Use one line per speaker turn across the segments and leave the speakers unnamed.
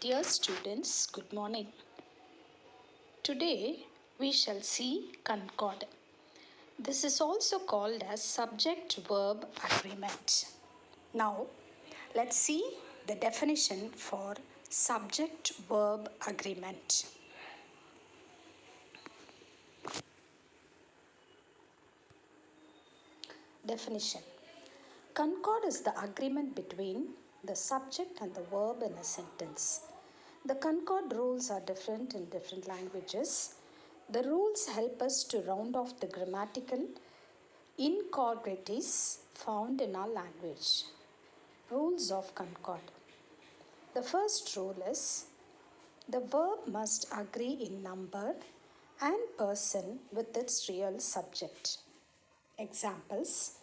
Dear students, good morning. Today we shall see concord. This is also called as subject-verb agreement. Now let's see the definition for subject-verb agreement. Definition. Concord is the agreement between the subject and the verb in a sentence. The concord rules are different in different languages. The rules help us to round off the grammatical incongruities found in our language. Rules of concord. The first rule is the verb must agree in number and person with its real subject. Examples: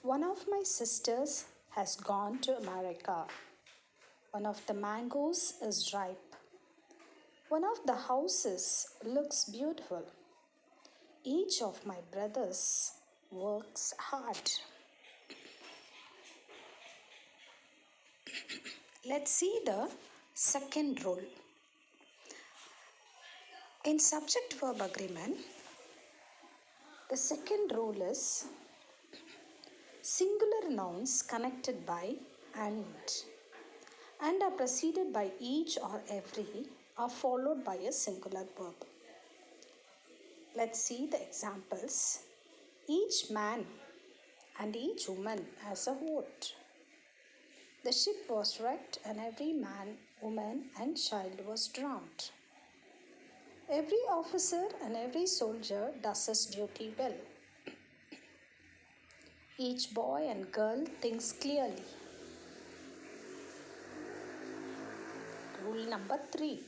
one of my sisters has gone to America. One of the mangoes is ripe. One of the houses looks beautiful. Each of my brothers works hard. Let's see the second rule. In subject-verb agreement, the second rule is singular nouns connected by and are preceded by each or every are followed by a singular verb. Let's see the examples. Each man and each woman has a vote. The ship was wrecked and every man, woman and child was drowned. Every officer and every soldier does his duty well. Each boy and girl thinks clearly. Rule number 3.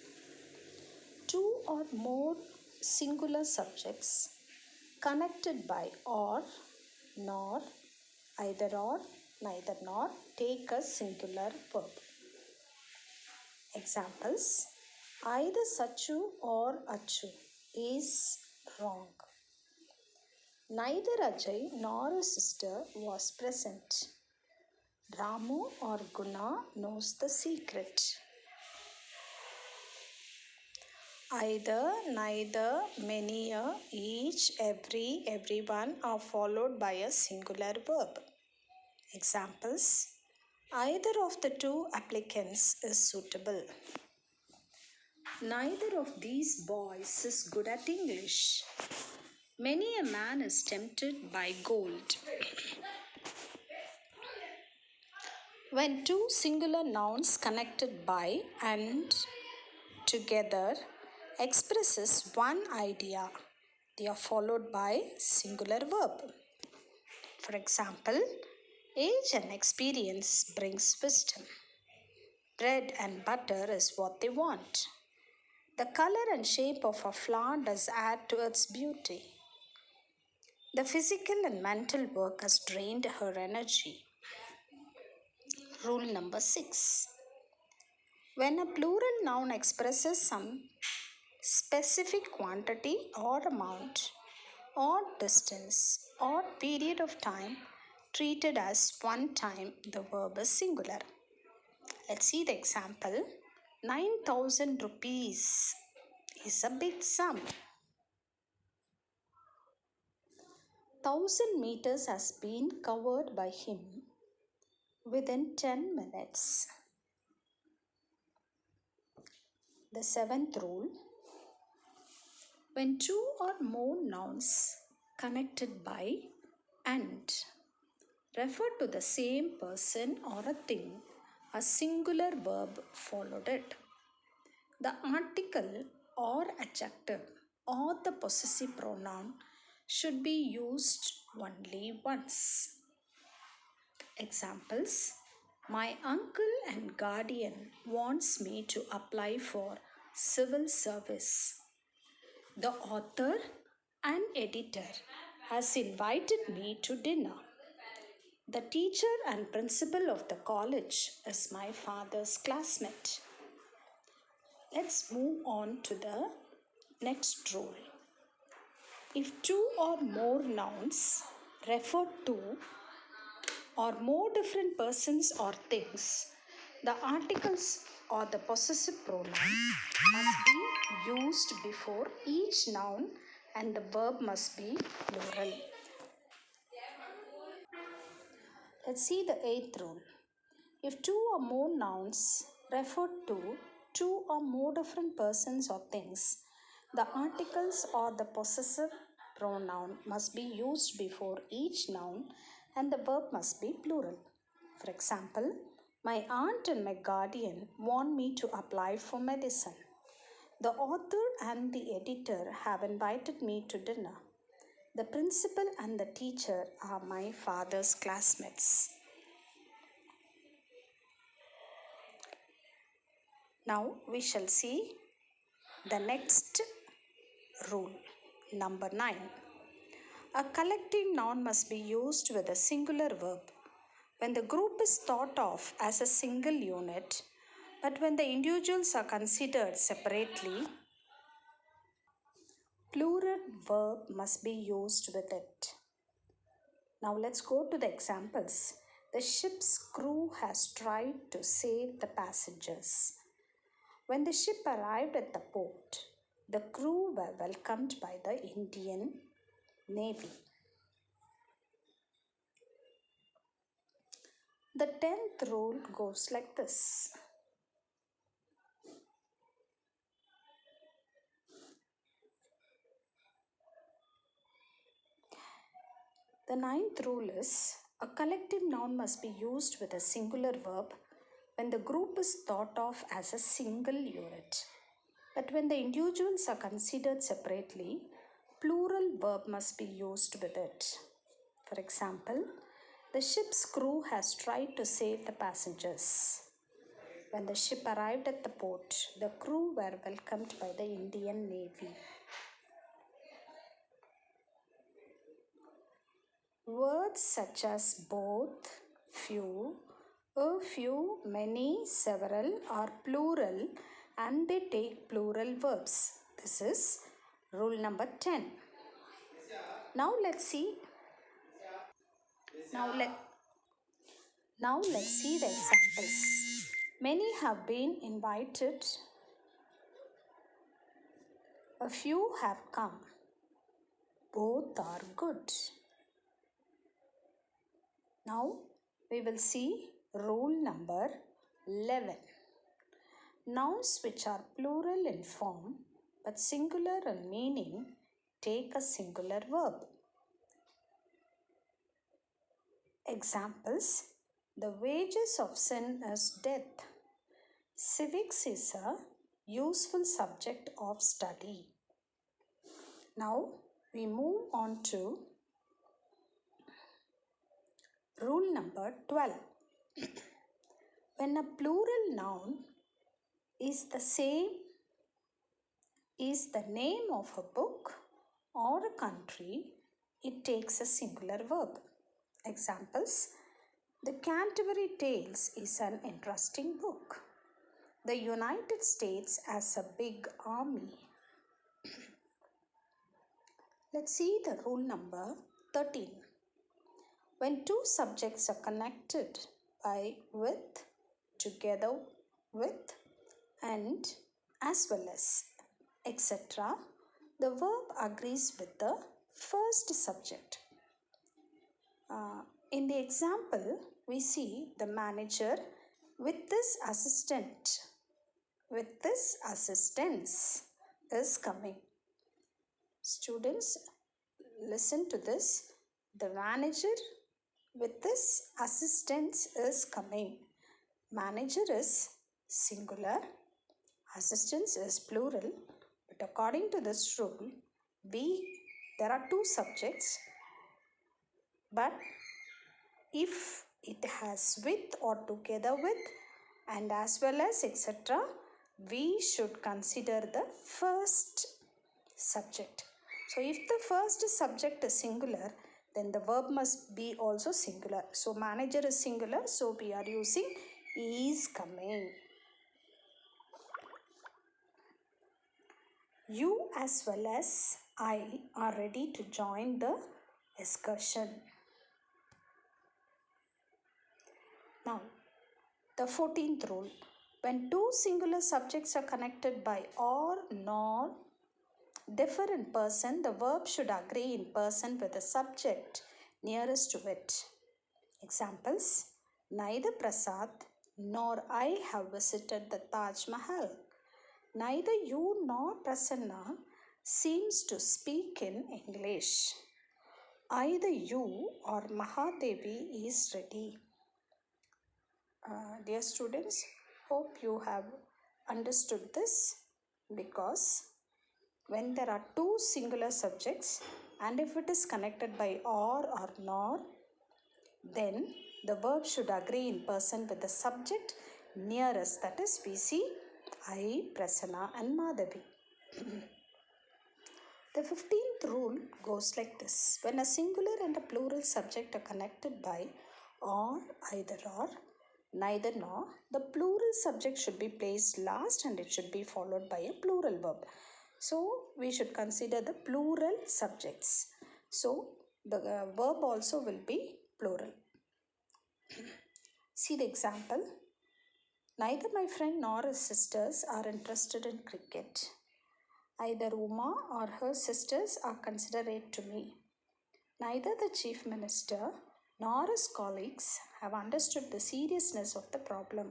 Two or more singular subjects connected by or, nor, either or, neither nor take a singular verb. Examples: either Sachu or Achu is wrong. Neither Ajay nor his sister was present. Ramu or Guna knows the secret. Either, neither, many, each, every, everyone are followed by a singular verb. Examples: either of the two applicants is suitable. Neither of these boys is good at English. Many a man is tempted by gold. When two singular nouns connected by and together expresses one idea, they are followed by singular verb. For example, age and experience brings wisdom. Bread and butter is what they want. The color and shape of a flower does add to its beauty. The physical and mental work has drained her energy. Rule number 6. When a plural noun expresses some specific quantity or amount or distance or period of time treated as one time, the verb is singular. Let's see the example. 9,000 rupees is a big sum. 1,000 meters has been covered by him within 10 minutes. The seventh rule. When two or more nouns connected by and refer to the same person or a thing, a singular verb followed it. The article or adjective or the possessive pronoun should be used only once. Examples: my uncle and guardian wants me to apply for civil service. The author and editor has invited me to dinner. The teacher and principal of the college is my father's classmate. Let's move on to the next rule. If two or more nouns refer to or more different persons or things, The articles or the possessive pronoun must be used before each noun and the verb must be plural. Let's see the eighth rule. If two or more nouns refer to two or more different persons or things, the articles or the possessive pronoun must be used before each noun and the verb must be plural. For example, my aunt and my guardian want me to apply for medicine. The author and the editor have invited me to dinner. The principal and the teacher are my father's classmates. Now we shall see the next rule, number 9. A collective noun must be used with a singular verb when the group is thought of as a single unit, but when the individuals are considered separately, plural verb must be used with it. Now let's go to the examples. The ship's crew has tried to save the passengers. When the ship arrived at the port, the crew were welcomed by the Indian Navy. The 10th rule goes like this. The 9th rule is a collective noun must be used with a singular verb when the group is thought of as a single unit. But when the individuals are considered separately, plural verb must be used with it. For example, the ship's crew has tried to save the passengers. When the ship arrived at the port, the crew were welcomed by the Indian Navy. Words such as both, few, a few, many, several are plural and they take plural verbs. This is rule number 10. Now let's see. Now let's see the examples. Many have been invited. A few have come. Both are good. Now we will see rule number 11. Nouns which are plural in form but singular in meaning take a singular verb. Examples: the wages of sin is death. Civics is a useful subject of study. Now we move on to rule number 12. When a plural noun is the name of a book or a country, it takes a singular verb. Examples: the Canterbury Tales is an interesting book. The United States has a big army. Let's see the rule number 13. When two subjects are connected by with, together with, and as well as, etc., the verb agrees with the first subject. In the example, we see the manager with this assistance is coming. Students, listen to this. The manager with this assistance is coming. Manager is singular, assistance is plural, but according to this rule, there are two subjects, but if it has with or together with and as well as, etc., we should consider the first subject. So if the first subject is singular, then the verb must be also singular. So manager is singular, so we are using is coming. You as well as I are ready to join the excursion. Now, The 14th rule. When two singular subjects are connected by or, nor, differ in person, the verb should agree in person with the subject nearest to it. Examples: neither Prasad nor I have visited the Taj Mahal. Neither you nor Prasanna seems to speak in English. Either you or Mahadevi is ready. Dear students, hope you have understood this, because when there are two singular subjects and if it is connected by or nor, then the verb should agree in person with the subject nearest, that is we see I, Prasanna and Madhavi. The 15th rule goes like this. When a singular and a plural subject are connected by or, either or, neither nor, the plural subject should be placed last and it should be followed by a plural verb. So we should consider the plural subjects. So the verb also will be plural. See the example. Neither my friend nor his sisters are interested in cricket. Either Uma or her sisters are considerate to me. Neither the chief minister nor his colleagues have understood the seriousness of the problem.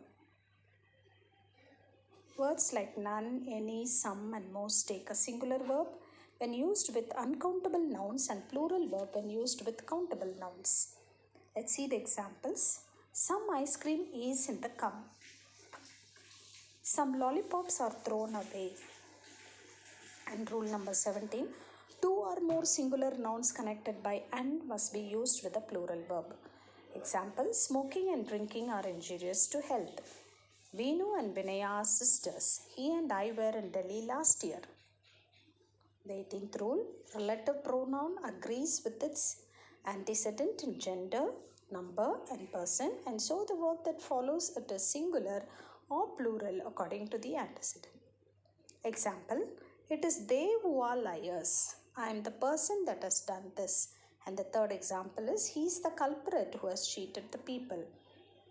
Words like none, any, some and most take a singular verb when used with uncountable nouns and plural verb when used with countable nouns. Let's see the examples. Some ice cream is in the cup. Some lollipops are thrown away. And rule number 17. Two or more singular nouns connected by and must be used with a plural verb. Example: smoking and drinking are injurious to health. Veenu and Vinaya are sisters. He and I were in Delhi last year. The 18th rule. Relative pronoun agrees with its antecedent in gender, number and person, and so the verb that follows it is singular or plural according to the antecedent. Example: it is they who are liars. I am the person that has done this. And the third example is he is the culprit who has cheated the people.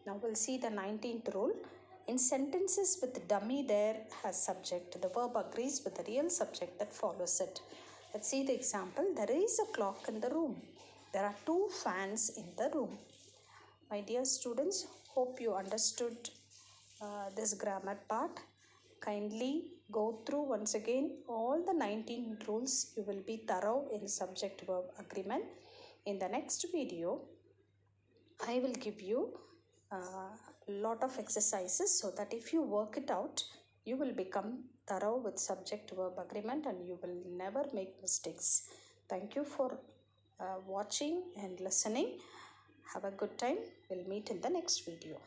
Now we'll see the 19th rule. In sentences with dummy there has subject, the verb agrees with the real subject that follows it. Let's see the example. There is a clock in the room. There are two fans in the room. My dear students, hope you understood this grammar part. Kindly go through once again all the 19 rules. You will be thorough in subject verb agreement. In the next video, I will give you a lot of exercises so that if you work it out, you will become thorough with subject verb agreement and you will never make mistakes. Thank you for watching and listening. Have a good time. We'll meet in the next video.